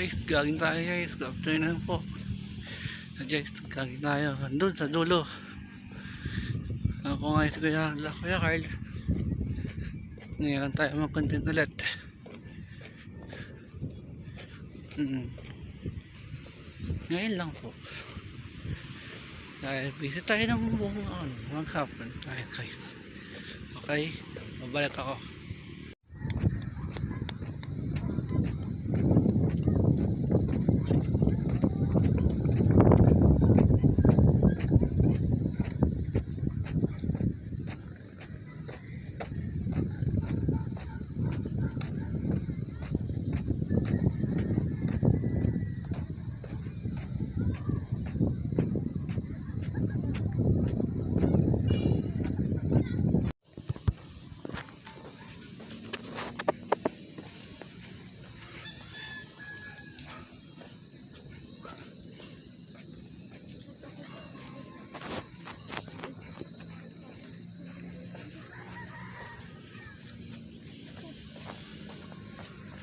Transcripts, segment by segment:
Guys, gaging tayo guys. Good afternoon po. Guys, gaging tayo. Andun sa dulo. Ako nga si Kuya Carl. Ngayon tayo mag-content ulit. Ngayon lang po. Dahil busy tayo ng buong maghapon tayo guys. Okay, babalik ako.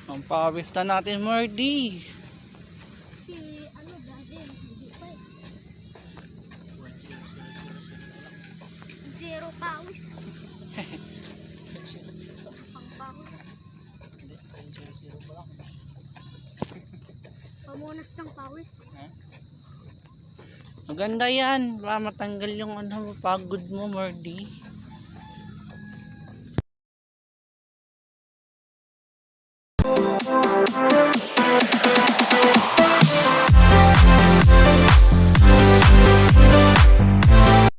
Ang pawista natin, Mardy. Si ano dati, hindi pa eh. Zero pawis. Pang pawis. Pamunas ng pawis. Maganda yan. Para matanggal yung pagod mo, Mardy.